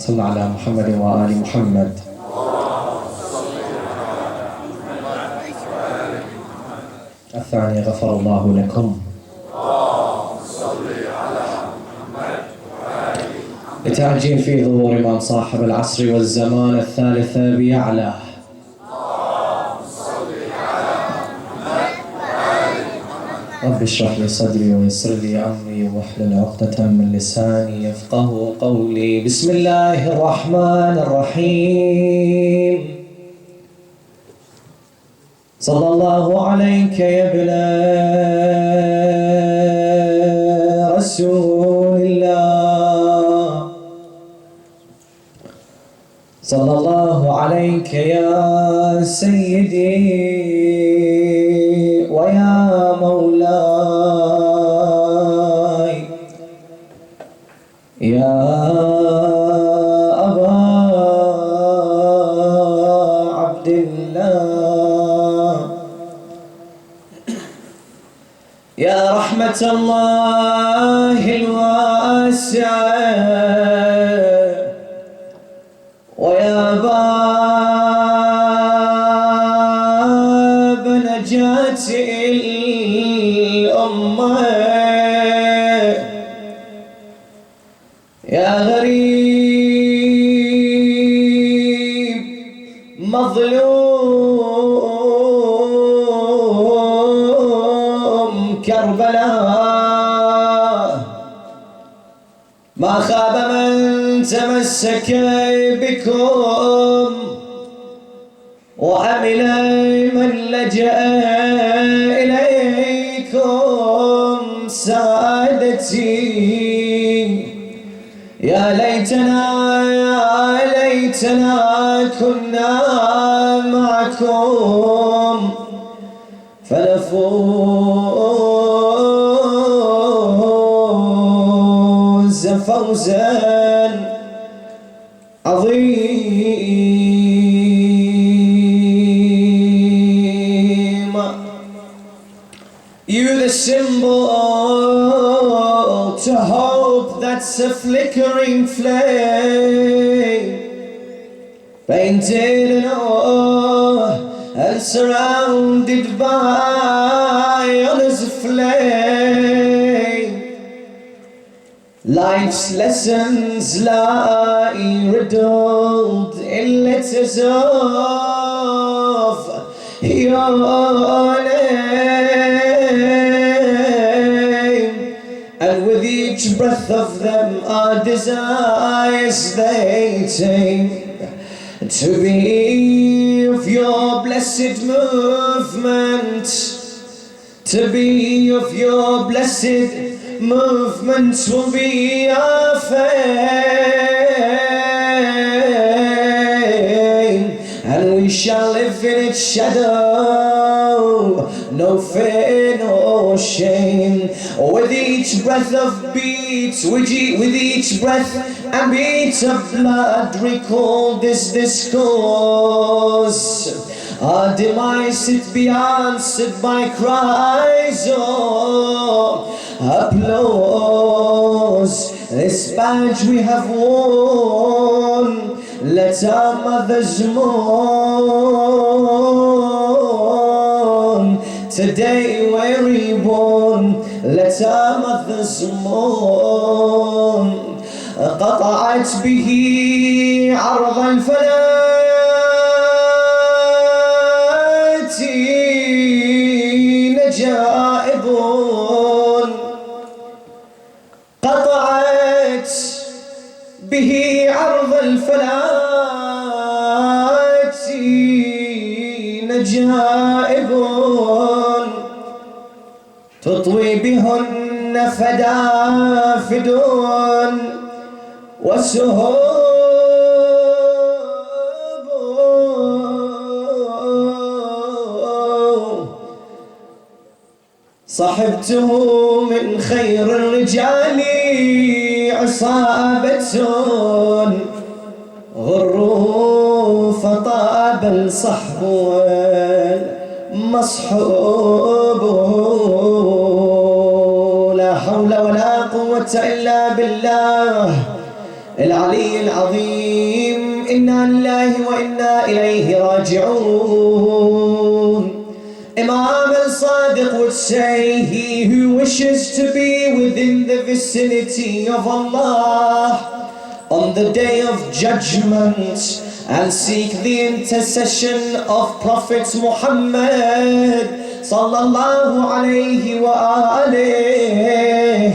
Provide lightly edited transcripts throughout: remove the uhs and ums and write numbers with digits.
صل على محمد وآل محمد. الثاني غفر الله لكم. لتعجيل في ظهور من صاحب العصر والزمان الثالث بيعلى. رب اشرح لي صدري ويسر لي امري واحلل عقدة من لساني يفقه قولي. بسم الله الرحمن الرحيم. صلى الله عليك يا ابن رسول الله. صلى الله عليك يا سيدي ويا مولاي يا أبا عبد الله يا رحمة الله الواسعة ويا باب نجاة الأمة يا غريب مظلوم كربلاء ما خاب من تمسك بكم وعمل من لجأ إليكم سادتي. يا ليتنا كنا معكم فنفوز فوزا عظيما. You the symbol to hope that's a flickering flame, painted in awe and surrounded by honor's flame. Life's lessons lie riddled in letters of your name, and with each breath of them our desires they tame. To be of your blessed movement, to be of your blessed movement will be our fame, and we shall live in its shadow, no fear, no shame. With each breath of beat, with each breath and beat of blood, recall this discourse. Our demise it be answered by cries or applause. This badge we have worn, let our mothers mourn. Today we're reborn, let our mothers mourn. قطعت به عرض الفلاة نجائب، قطعت به عرض الفلاة نجائب، تطوي بهن فدافد وسهوب. صحبته من خير الرجال عصابة غروا فطاب الصحب والمصحوب. لا حول ولا قوة إلا بالله العلي العظيم إنا لله وإنا إليه راجعون. Imam al-Sadiq would say, he who wishes to be within the vicinity of Allah on the day of judgment and seek the intercession of Prophet Muhammad sallallahu alayhi wa alayhi,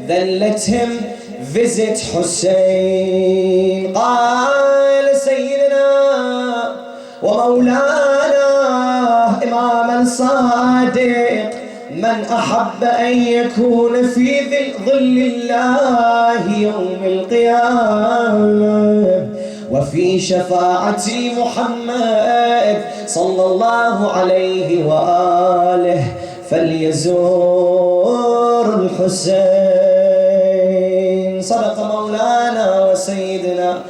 then let him visit Hussein. قال سيدنا ومولانا إمام الصادق من أحب أن يكون في ظل الله يوم القيامة وفي شفاعة محمد صلى الله عليه وآله فليزور الحسين. صدق مولانا وسيدنا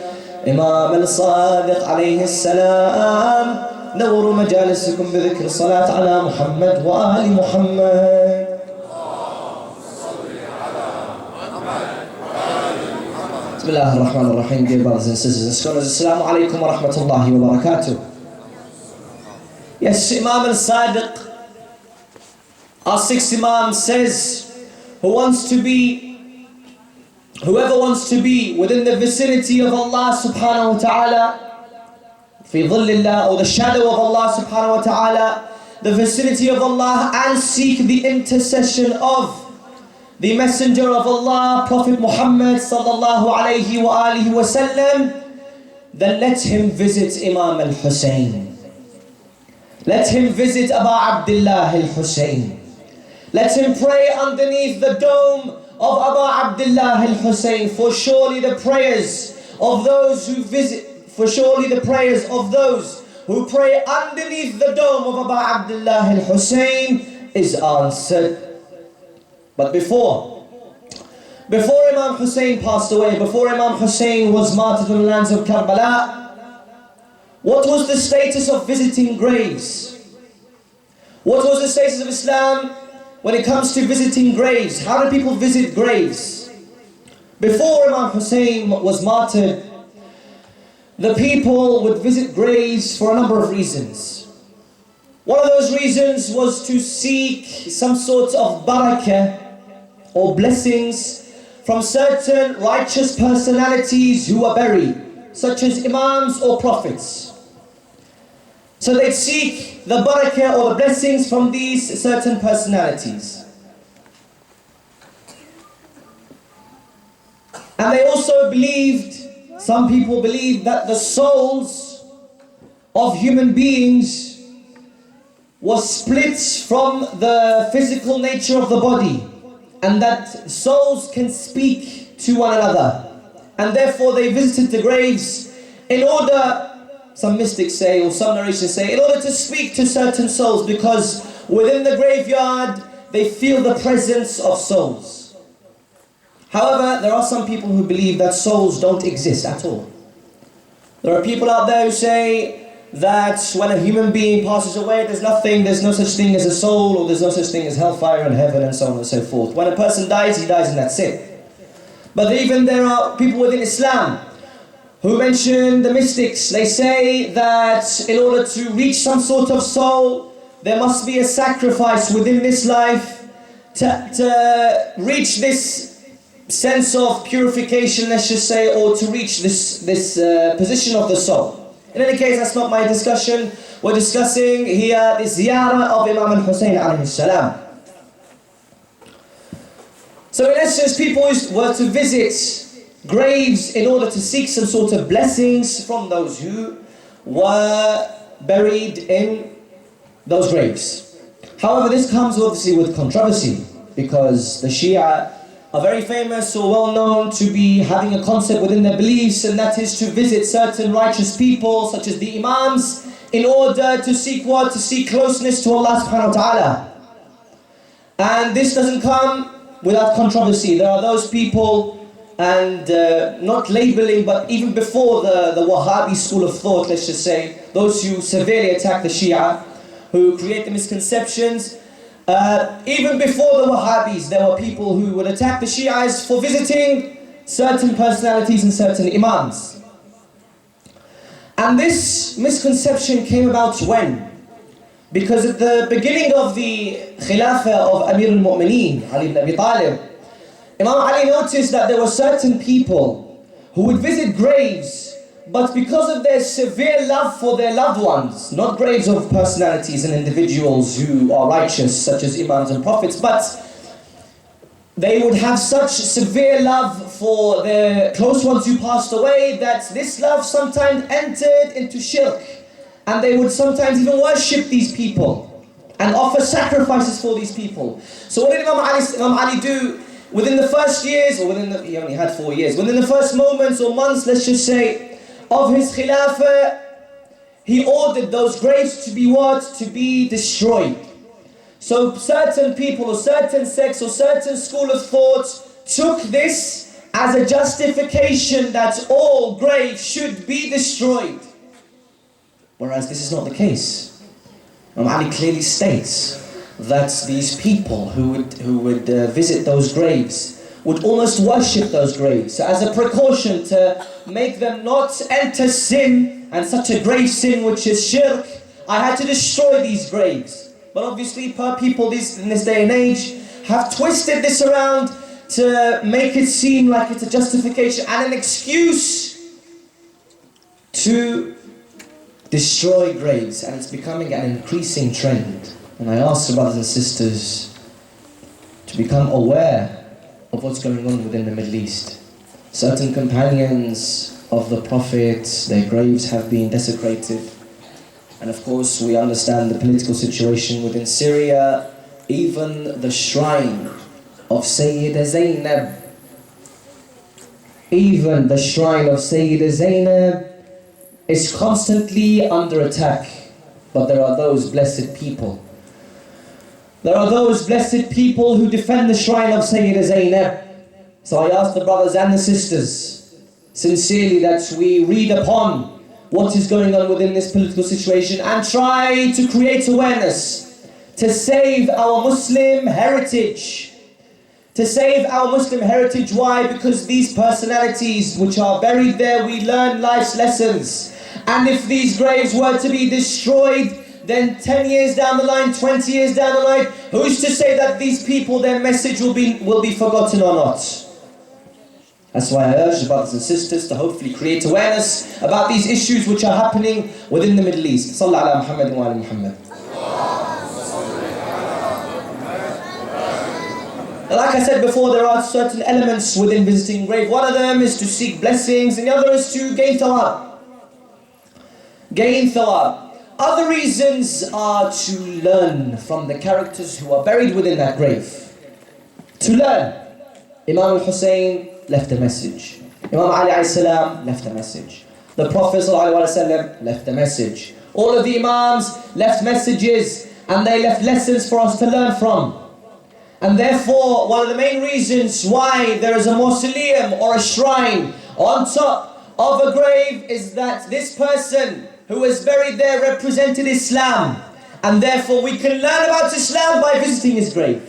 إمام الصادق عليه السلام. نوروا مجالسكم بذكر الصلاة على محمد وآل محمد. بسم الله الرحمن الرحيم. Dear brothers and sisters and scholars, Assalamu alaikum wa rahmatullahi wa barakatuh. Yes, Imam al-Sadiq, our sixth Imam, says, whoever wants to be within the vicinity of Allah subhanahu wa ta'ala, في ظل الله, or the shadow of Allah subhanahu wa ta'ala, the vicinity of Allah, and seek the intercession of the Messenger of Allah, Prophet Muhammad sallallahu alayhi wa alihi wa sallam, then let him visit Imam al-Hussein. Let him visit Abu Abdullah al-Hussein. Let him pray underneath the dome of Abu Abdullah al-Hussein, for surely the prayers of those who pray underneath the dome of Abu Abdullah al-Hussein is answered. But before Imam Hussein passed away, before Imam Hussein was martyred on the lands of Karbala, what was the status of visiting graves? What was the status of Islam when it comes to visiting graves? How do people visit graves? Before Imam Hussein was martyred, the people would visit graves for a number of reasons. One of those reasons was to seek some sort of barakah or blessings from certain righteous personalities who are buried, such as imams or prophets. So they'd seek the barakah or the blessings from these certain personalities. And they also some people believed that the souls of human beings was split from the physical nature of the body, and that souls can speak to one another. And therefore they visited the graves in order, some mystics say, or some narrations say, in order to speak to certain souls, because within the graveyard they feel the presence of souls. However, there are some people who believe that souls don't exist at all. There are people out there who say that when a human being passes away, there's no such thing as a soul, or there's no such thing as hellfire and heaven, and so on and so forth. When a person dies, he dies and that's it. But even there are people within Islam who mention the mystics. They say that in order to reach some sort of soul, there must be a sacrifice within this life to reach this sense of purification, let's just say, or to reach this position of the soul. In any case, that's not my discussion. We're discussing here the ziyarah of Imam al-Hussein alayhi salam. So in essence, people were to visit graves in order to seek some sort of blessings from those who were buried in those graves. However, this comes obviously with controversy, because the Shi'ia are very famous or well known to be having a concept within their beliefs, and that is to visit certain righteous people such as the Imams in order to seek what? To seek closeness to Allah subhanahu wa ta'ala. And this doesn't come without controversy. There are those people, and not labeling, but even before the Wahhabi school of thought, let's just say, those who severely attack the Shi'ah, who create the misconceptions. Even before the Wahhabis, there were people who would attack the Shiites for visiting certain personalities and certain imams. And this misconception came about when? Because at the beginning of the Khilafah of Amir al-Mu'mineen, Ali ibn Abi Talib, Imam Ali noticed that there were certain people who would visit graves, but because of their severe love for their loved ones, not graves of personalities and individuals who are righteous, such as imams and prophets, but they would have such severe love for their close ones who passed away that this love sometimes entered into shirk, and they would sometimes even worship these people and offer sacrifices for these people. So what did Imam Ali do? Within the first years, or he only had 4 years, within the first moments or months, let's just say, of his Khilafah, he ordered those graves to be what? To be destroyed. So certain people or certain sects or certain school of thought took this as a justification that all graves should be destroyed. Whereas this is not the case. Imam Ali clearly states that these people who would visit those graves would almost worship those graves. So as a precaution to make them not enter sin, and such a grave sin which is shirk, I had to destroy these graves. But obviously people in this day and age have twisted this around to make it seem like it's a justification and an excuse to destroy graves, and it's becoming an increasing trend. And I ask the brothers and sisters to become aware of what's going on within the Middle East. Certain companions of the Prophet, their graves have been desecrated. And of course we understand the political situation within Syria. Even the shrine of Sayyida Zainab, even the shrine of Sayyida Zainab is constantly under attack. But there are those blessed people. There are those blessed people who defend the shrine of Sayyida Zainab. So I ask the brothers and the sisters, sincerely, that we read upon what is going on within this political situation and try to create awareness to save our Muslim heritage. To save our Muslim heritage. Why? Because these personalities which are buried there, we learn life's lessons. And if these graves were to be destroyed, then 10 years down the line, 20 years down the line, who's to say that these people, their message will be forgotten or not? That's why I urge the brothers and sisters to hopefully create awareness about these issues which are happening within the Middle East. Sallallahu ala Muhammad wa ala Muhammad. Like I said before, there are certain elements within visiting grave. One of them is to seek blessings, and the other is to gain thawab. Gain thawab. Other reasons are to learn from the characters who are buried within that grave. To learn. Imam al-Hussein left a message. Imam Ali alayhi salam left a message. The Prophet ﷺ left a message. All of the Imams left messages, and they left lessons for us to learn from. And therefore, one of the main reasons why there is a mausoleum or a shrine on top of a grave is that this person who was buried there represented Islam, and therefore we can learn about Islam by visiting his grave.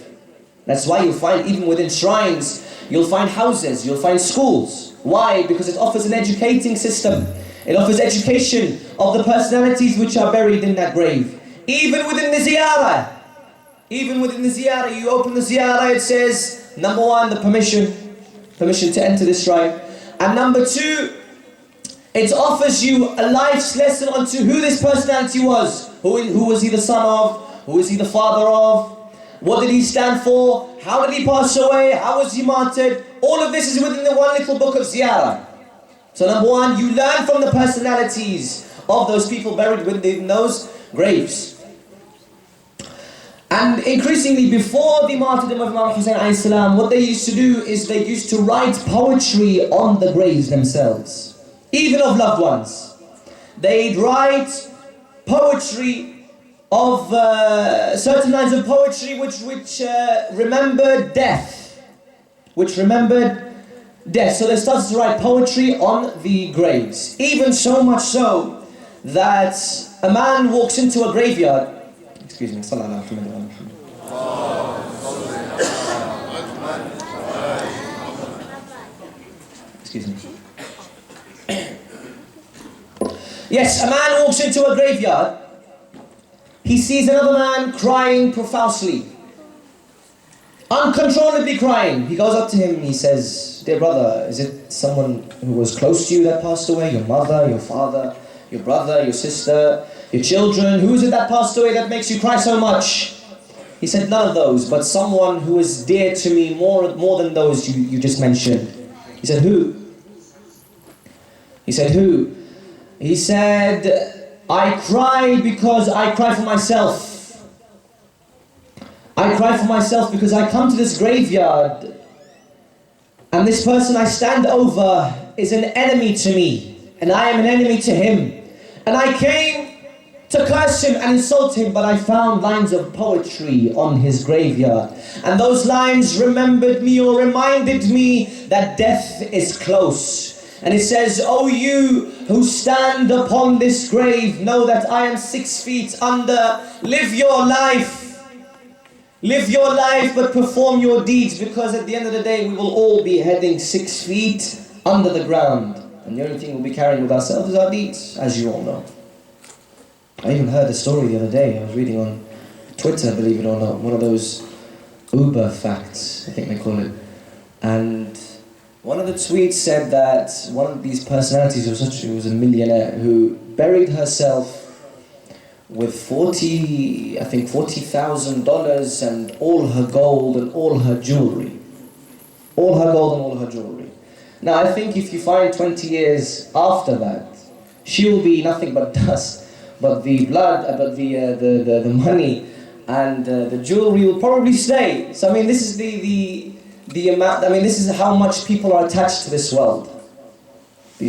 That's why you'll find, even within shrines, you'll find houses, you'll find schools. Why? Because it offers an educating system. It offers education of the personalities which are buried in that grave. Even within the ziyarah, you open the ziyarah, it says, number one, the permission to enter this shrine, and number two, it offers you a life's lesson onto who this personality was. Who was he the son of? Who was he the father of? What did he stand for? How did he pass away? How was he martyred? All of this is within the one little book of ziyarah. So number one, you learn from the personalities of those people buried within those graves. And increasingly, before the martyrdom of Imam Hussein alayhi salam, what they used to do is they used to write poetry on the graves themselves. Even of loved ones. They'd write poetry of certain lines of poetry which remembered death. So they started to write poetry on the graves. Even so much so that a man walks into a graveyard. Excuse me. Excuse me. Yes, a man walks into a graveyard. He sees another man crying profusely, uncontrollably crying. He goes up to him and he says, "Dear brother, is it someone who was close to you that passed away? Your mother, your father, your brother, your sister, your children? Who is it that passed away that makes you cry so much?" He said, "None of those, but someone who is dear to me more than those you just mentioned." He said, "Who?" He said, "Who?" He said, "I cry because I cry for myself. I cry for myself because I come to this graveyard and this person I stand over is an enemy to me and I am an enemy to him. And I came to curse him and insult him, but I found lines of poetry on his graveyard. And those lines remembered me or reminded me that death is close. And it says, "Oh, you who stand upon this grave, know that I am 6 feet under. Live your life. Live your life, but perform your deeds, because at the end of the day, we will all be heading 6 feet under the ground. And the only thing we'll be carrying with ourselves is our deeds, as you all know." I even heard a story the other day. I was reading on Twitter, believe it or not, one of those Uber facts, I think they call it. And one of the tweets said that one of these personalities who was a millionaire who buried herself with $40,000 and all her gold and all her jewelry. All her gold and all her jewelry. Now I think if you find 20 years after that, she will be nothing but dust, but the blood, but the money and the jewelry will probably stay. So I mean, this is the amount, I mean, this is how much people are attached to this world.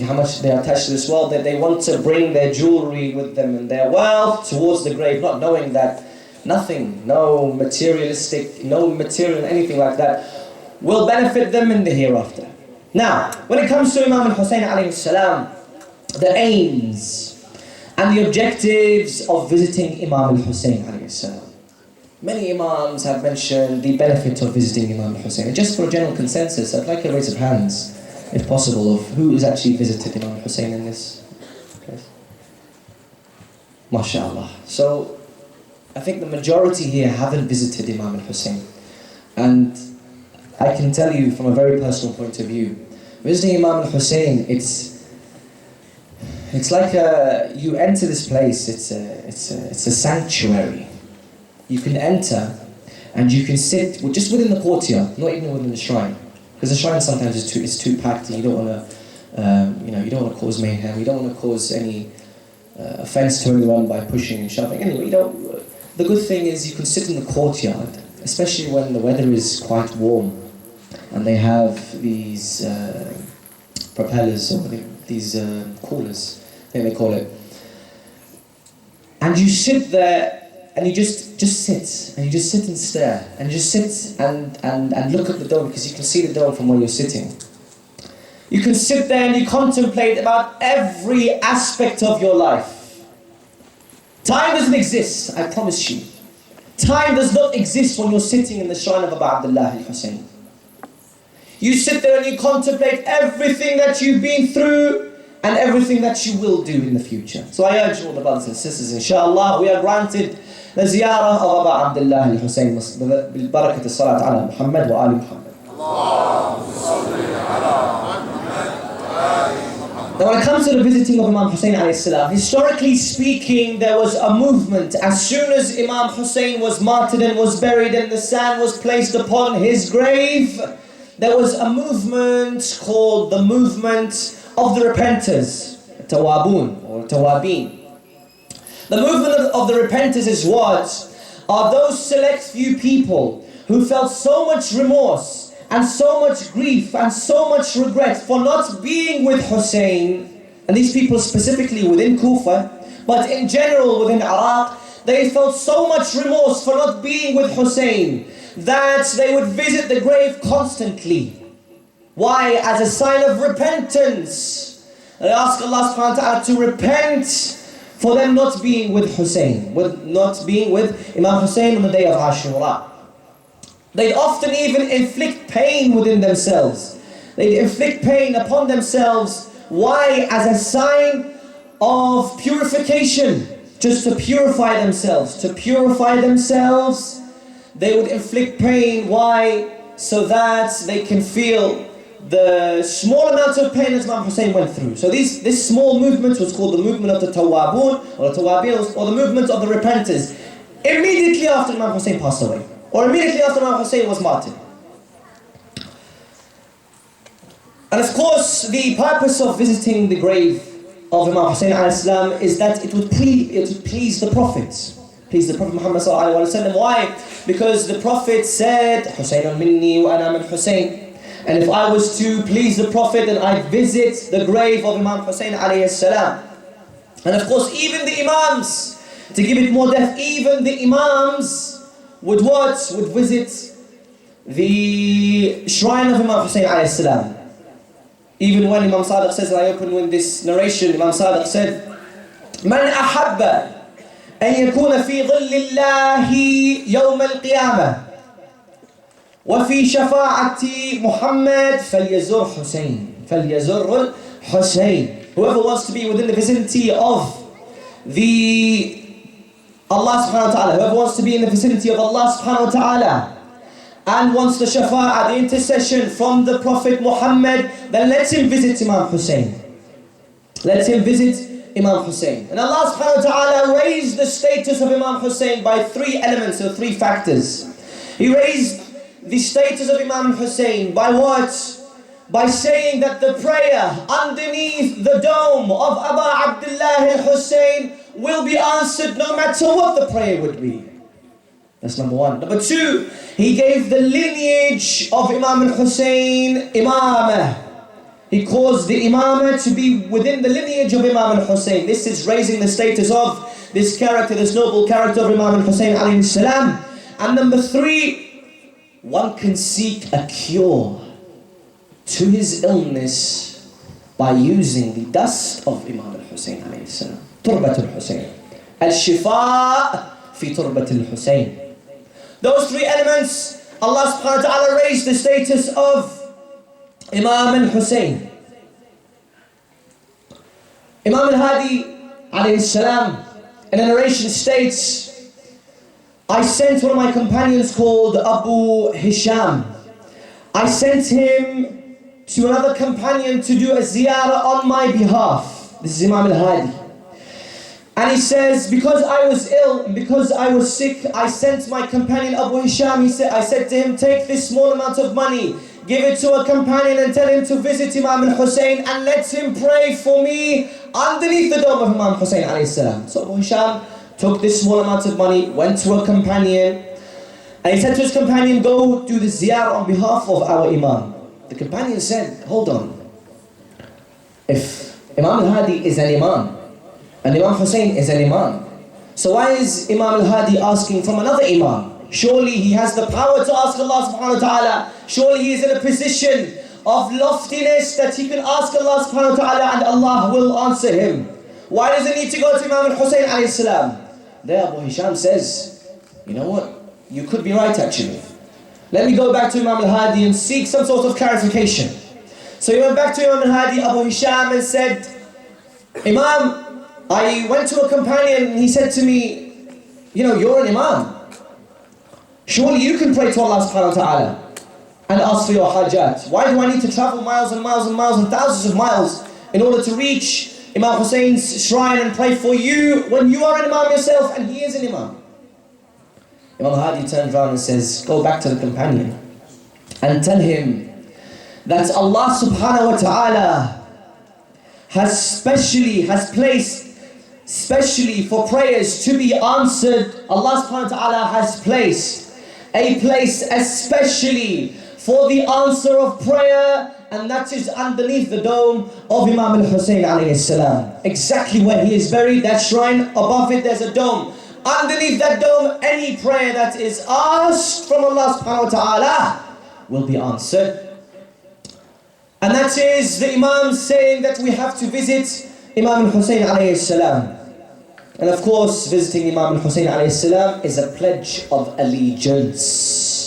How much they are attached to this world, that they want to bring their jewelry with them and their wealth towards the grave, not knowing that nothing, no material, anything like that, will benefit them in the hereafter. Now, when it comes to Imam al-Hussein alayhi salam, the aims and the objectives of visiting Imam al-Hussein alayhi salam. Many Imams have mentioned the benefit of visiting Imam al-Hussein. And just for a general consensus, I'd like a raise of hands, if possible, of who has actually visited Imam al-Hussein in this place. MashaAllah. So, I think the majority here haven't visited Imam al-Hussein. And I can tell you from a very personal point of view, visiting Imam al-Hussein, it's like you enter this place, it's a sanctuary. You can enter and you can sit just within the courtyard, not even within the shrine, because the shrine sometimes is too packed, and you don't want to, you don't want to cause mayhem. You don't want to cause any offense to anyone by pushing and shoving. Anyway, the good thing is you can sit in the courtyard, especially when the weather is quite warm, and they have these propellers or these coolers, I think they call it, and you sit there. And you just sit, and you just sit and stare, and you just sit and look at the dome, because you can see the dome from where you're sitting. You can sit there and you contemplate about every aspect of your life. Time doesn't exist, I promise you. Time does not exist when you're sitting in the shrine of Abu Abdullah al-Hussein. You sit there and you contemplate everything that you've been through and everything that you will do in the future. So I urge all the brothers and sisters, inshallah, we are granted the ziyarah of Abu Abdullah al-Hussein ببركة الصلاة على محمد وآل محمد. Now when it comes to the visiting of Imam Hussein alayhi salam, historically speaking, there was a movement. As soon as Imam Hussein was martyred and was buried and the sand was placed upon his grave, there was a movement called the movement of the repenters, Tawabun or Tawabin. The movement of the repenters is what? Are those select few people who felt so much remorse and so much grief and so much regret for not being with Hussein, and these people specifically within Kufa, but in general within Iraq, they felt so much remorse for not being with Hussein that they would visit the grave constantly. Why? As a sign of repentance. They ask Allah subhanahu wa ta'ala to repent for them not being with Hussein, not being with Imam Hussein on the day of Ashura. They'd often even inflict pain within themselves. They'd inflict pain upon themselves. Why? As a sign of purification, just to purify themselves. To purify themselves, they would inflict pain. Why? So that they can feel the small amount of pain that Imam Hussein went through. So this small movement was called the movement of the Tawwabun, or the Tawwabin, or the movement of the repenters. Immediately after Imam Hussein passed away, or immediately after Imam Hussein was martyred. And of course, the purpose of visiting the grave of Imam Hussein ﷺ is that it would please the Prophet. Please the Prophet Muhammad ﷺ. Why? Because the Prophet said, Husaynun minni wa ana min Husayn. And if I was to please the Prophet, then I'd visit the grave of Imam Hussein ﷺ. And of course, even the Imams, to give it more depth, even the Imams would what? Would visit the shrine of Imam Hussein ﷺ. Even when Imam Sadiq says, and I open with this narration, Imam Sadiq said, من أحب أن يكون في ظل الله يوم القيامة وفي شفاعة محمد فليزور الحسين. Whoever wants to be within the vicinity of the Allah subhanahu wa ta'ala, whoever wants to be in the vicinity of Allah subhanahu wa ta'ala and wants the shafa'ah, the intercession from the Prophet Muhammad, then let him visit Imam Hussein. Let him visit Imam Hussein. And Allah subhanahu wa ta'ala raised the status of Imam Hussein by three elements or three factors. He raised the status of Imam Hussein by what? By saying that the prayer underneath the dome of Aba Abdullah al-Hussein will be answered no matter what the prayer would be. That's number one. Number two, he gave the lineage of Imam al-Hussein imamah. He caused the imamah to be within the lineage of Imam al-Hussein. This is raising the status of this character, this noble character of Imam al-Hussein alayhi salam. And number three, one can seek a cure to his illness by using the dust of Imam al-Hussein alayhi salam. Turbat al-Hussein. Al-Shifa fi Turbat al-Hussein. Those three elements, Allah subhanahu wa ta'ala raised the status of Imam al-Hussein. Imam al-Hadi alayhi salam in a narration states, I sent one of my companions called Abu Hisham. I sent him to another companion to do a ziyarah on my behalf. This is Imam al-Hadi. And he says, because I was ill and because I was sick, I sent my companion Abu Hisham. I said to him, take this small amount of money, give it to a companion and tell him to visit Imam al-Hussein and let him pray for me underneath the dome of Imam Hussein alayhi salam. So Abu Hisham took this small amount of money, went to a companion, and he said to his companion, go do the ziyarah on behalf of our Imam. The companion said, hold on. If Imam al-Hadi is an Imam, and Imam Hussein is an Imam, so why is Imam al-Hadi asking from another Imam? Surely he has the power to ask Allah subhanahu wa ta'ala. Surely he is in a position of loftiness that he can ask Allah subhanahu wa ta'ala and Allah will answer him. Why does he need to go to Imam al-Hussein alayhi salam? There Abu Hisham says, you know what? You could be right actually. Let me go back to Imam al-Hadi and seek some sort of clarification. So he went back to Imam al-Hadi, Abu Hisham, and said, Imam, I went to a companion and he said to me, you know, you're an Imam. Surely you can pray to Allah subhanahu wa ta'ala and ask for your hajat. Why do I need to travel miles and miles and miles and thousands of miles in order to reach Imam Hussein's shrine and pray for you when you are an Imam yourself and he is an Imam? Imam Hadi turns around and says, go back to the companion and tell him that Allah subhanahu wa ta'ala has placed specially for prayers to be answered. Allah subhanahu wa ta'ala has placed a place especially for the answer of prayer, and that is underneath the dome of Imam al-Hussein alayhi salam. Exactly where he is buried, that shrine, above it there's a dome. Underneath that dome, any prayer that is asked from Allah subhanahu wa ta'ala will be answered. And that is the Imam saying that we have to visit Imam al-Hussein alayhi salam. And of course, visiting Imam al-Hussein alayhi salam is a pledge of allegiance.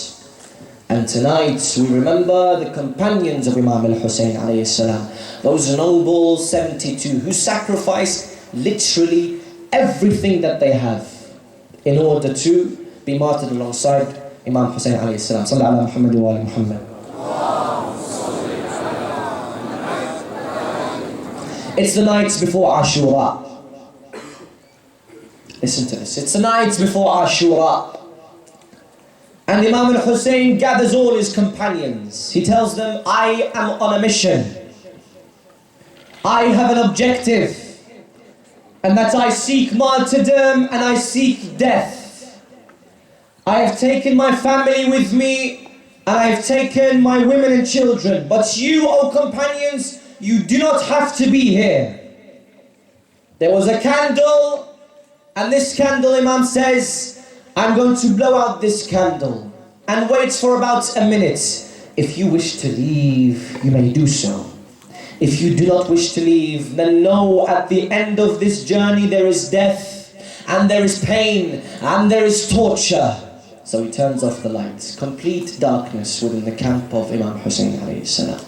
And tonight we remember the companions of Imam al-Hussein alayhi salam, those noble 72 who sacrificed literally everything that they have in order to be martyred alongside Imam Hussein alayhi salam. Salli ala Muhammad wa ala Muhammad. It's the nights before Ashura. Listen to this. It's the nights before Ashura. And Imam al-Hussein gathers all his companions. He tells them, I am on a mission. I have an objective. And that I seek martyrdom and I seek death. I have taken my family with me and I have taken my women and children. But you, O companions, you do not have to be here. There was a candle, and this candle, Imam says, I'm going to blow out this candle and wait for about a minute. If you wish to leave, you may do so. If you do not wish to leave, then know at the end of this journey there is death, and there is pain, and there is torture. So he turns off the lights. Complete darkness within the camp of Imam Hussein alayhi salam.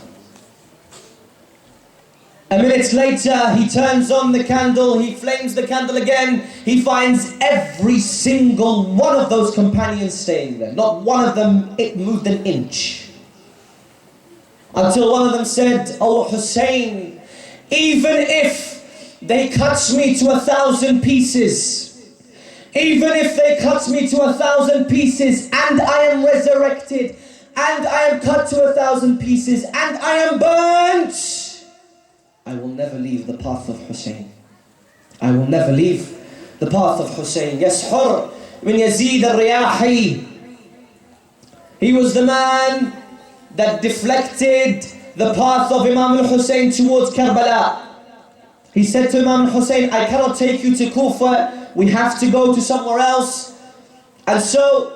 A minute later, he turns on the candle, he flames the candle again, he finds every single one of those companions staying there. Not one of them moved an inch. Until one of them said, "Oh Hussein, even if they cut me to 1,000 pieces, even if they cut me to 1,000 pieces and I am resurrected, and I am cut to 1,000 pieces and I am burnt, I will never leave the path of Hussein. I will never leave the path of Hussein." Yes, Hur bin Yazid al-Riyahi. He was the man that deflected the path of Imam al-Hussein towards Karbala. He said to Imam al-Hussein, I cannot take you to Kufa, we have to go to somewhere else. And so,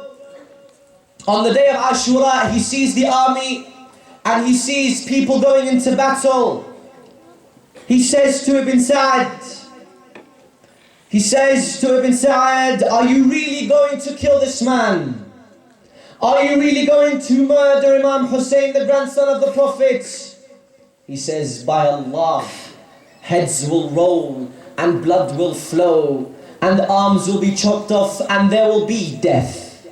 on the day of Ashura, he sees the army and he sees people going into battle. He says to Ibn Sa'd, are you really going to kill this man? Are you really going to murder Imam Hussein, the grandson of the Prophet? He says, by Allah, heads will roll and blood will flow and arms will be chopped off and there will be death.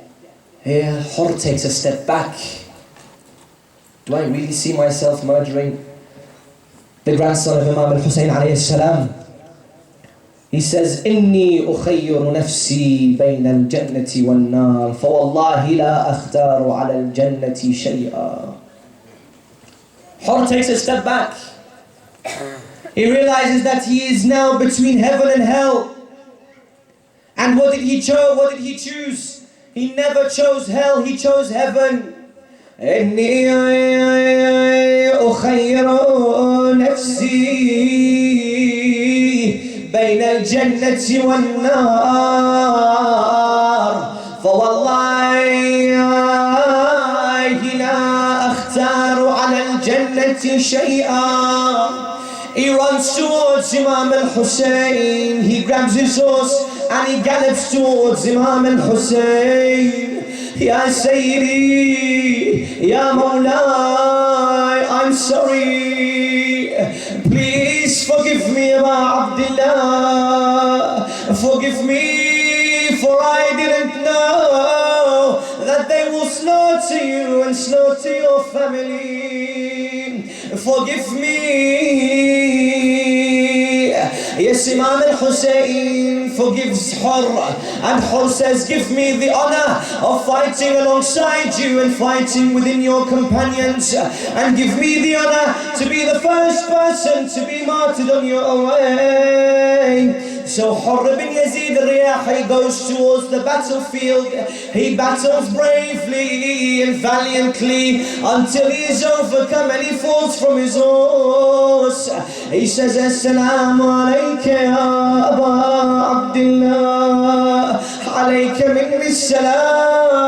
Here, Hur takes a step back. Do I really see myself murdering the grandson of Imam al-Hussein alayhi salam? He says, إني أخير نفسي بين الجنة والنار فوالله لا أختار على الجنة شيئا. Hur takes a step back. He realizes that he is now between heaven and hell. And what did he choose? He never chose hell, he chose heaven. إني أخير نفسي بين الجنة والنار فوالله لا أختار على الجنة شيئا. He runs towards Imam al-Hussein, he grabs his horse and he gallops towards Imam al-Hussein. Ya Sayyidi, Ya Mawlai, I'm sorry. Please forgive me, Aba Abdullah. Forgive me, for I didn't know that they will slaughter you and slaughter your family. Forgive me. Yes, Imam al-Hussein forgives Hur, and Hur says, give me the honor of fighting alongside you and fighting within your companions, and give me the honor to be the first person to be martyred on your way. So Hur bin Yazid al-Riyahi goes towards the battlefield. He battles bravely and valiantly until he is overcome and he falls from his horse. He says, Assalamu alayka ya Aba Abdullah, alayka minni salam.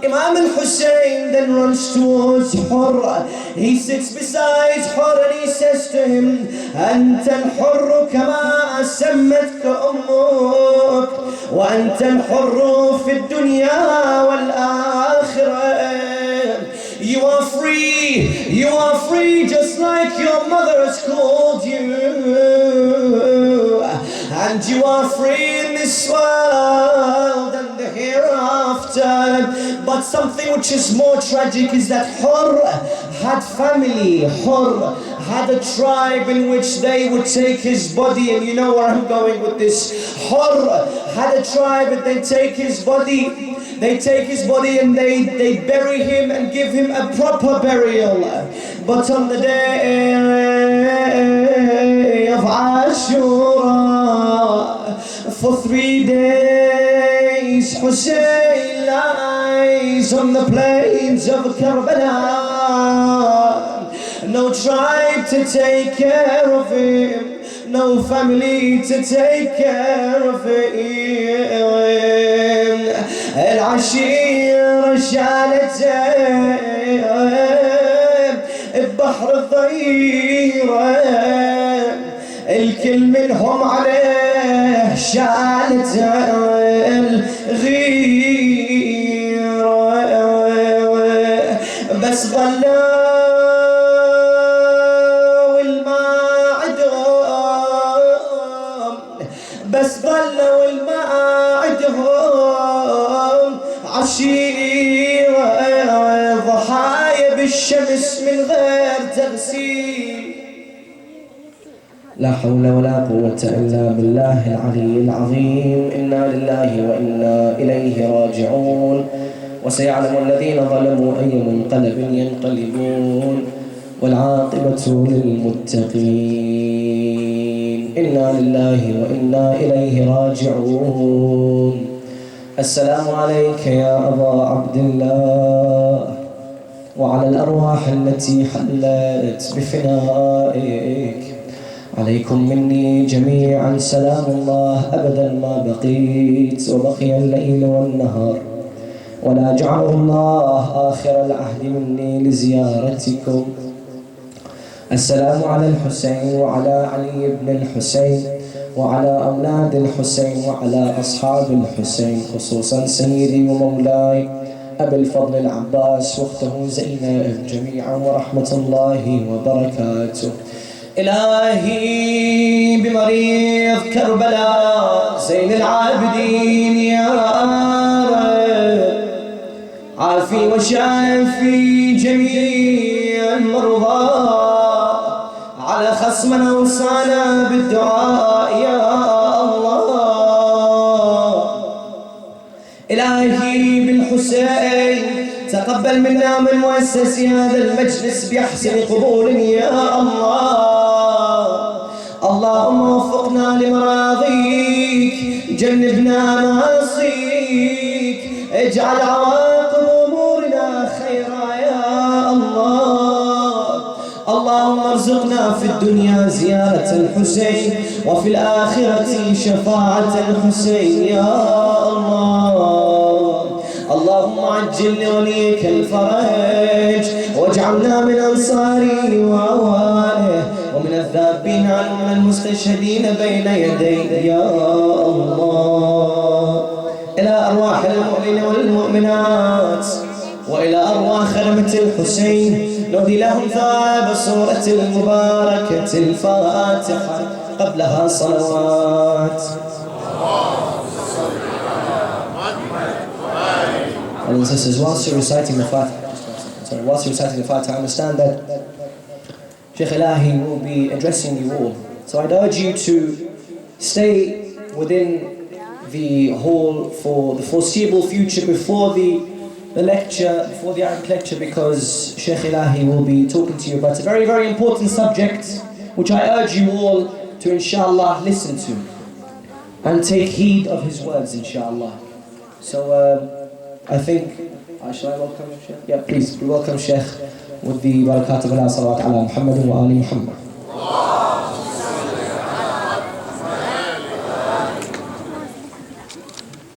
Imam al-Hussein then and runs towards Hur. He sits beside Hur and he says to him, أنت الحر كما سمتك أمك وأنت الحر في الدنيا والآخرة. You are free just like your mother has called you, and you are free in this world and the hereafter. But something which is more tragic is that Hur had family. Hur had a tribe in which they would take his body, and you know where I'm going with this. Hur had a tribe and they take his body. They take his body and they bury him and give him a proper burial. But on the day of Ashura, for 3 days, Hussein lies on the plains of Karbala. No tribe to take care of him, no family to take care of him. العشيرة شالته ببحر الظهيرة، الكل منهم عليه شالته الغيرة. بس ظلوا الماء عدهم، بس ظلوا الماء عدهم عشيرة، ضحايا بالشمس من غير تغسيل. لا حول ولا قوة إلا بالله العلي العظيم. إنا لله وإنا إليه راجعون. وسيعلم الذين ظلموا أي منقلب ينقلبون، والعاقبة للمتقين. إنا لله وإنا إليه راجعون. السلام عليك يا أبا عبد الله، وعلى الأرواح التي حلت بفنائك. عليكم مني جميعا سلام الله أبدا ما بقيت وبقي الليل والنهار، ولا جعله الله آخر العهد مني لزيارتكم. السلام على الحسين وعلى علي بن الحسين وعلى أولاد الحسين وعلى أصحاب الحسين، خصوصا سيدي ومولاي أبي الفضل العباس واخته زينب جميعا، ورحمة الله وبركاته. إلهي بمريض كربلاء زين العابدين يا رب، عافي وشافي جميع المرضى، على خصمنا وصانا بالدعاء يا الله. إلهي بالحسين تقبل منا من مؤسس هذا المجلس بأحسن قبول يا الله. اللهم وفقنا لمراضيك، جنبنا معاصيك، اجعل عواقب أمورنا خيرا يا الله. اللهم ارزقنا في الدنيا زيارة الحسين، وفي الآخرة شفاعة الحسين يا الله. اللهم عجل لوليك الفرج، واجعلنا من أنصاره وأواله، ومن الذابين عنه من المستشهدين بين يديك يا الله. إلى أرواح المؤمنين والمؤمنات، وإلى أرواح خدمة الحسين نهدي لهم ثواب السورة المباركة الفاتحة، قبلها صلوات. And sisters, whilst you're reciting the Fatiha, understand that Sheikh Ilahi will be addressing you all. So I'd urge you to stay within the hall for the foreseeable future before the lecture, before the Arabic lecture, because Sheikh Ilahi will be talking to you about a very, very important subject, which I urge you all to inshallah listen to and take heed of his words inshallah. So I think, shall I welcome Sheikh? Yeah, please, we welcome Sheikh with the barakat of Allah, salawat ala Muhammad wa ali Muhammad.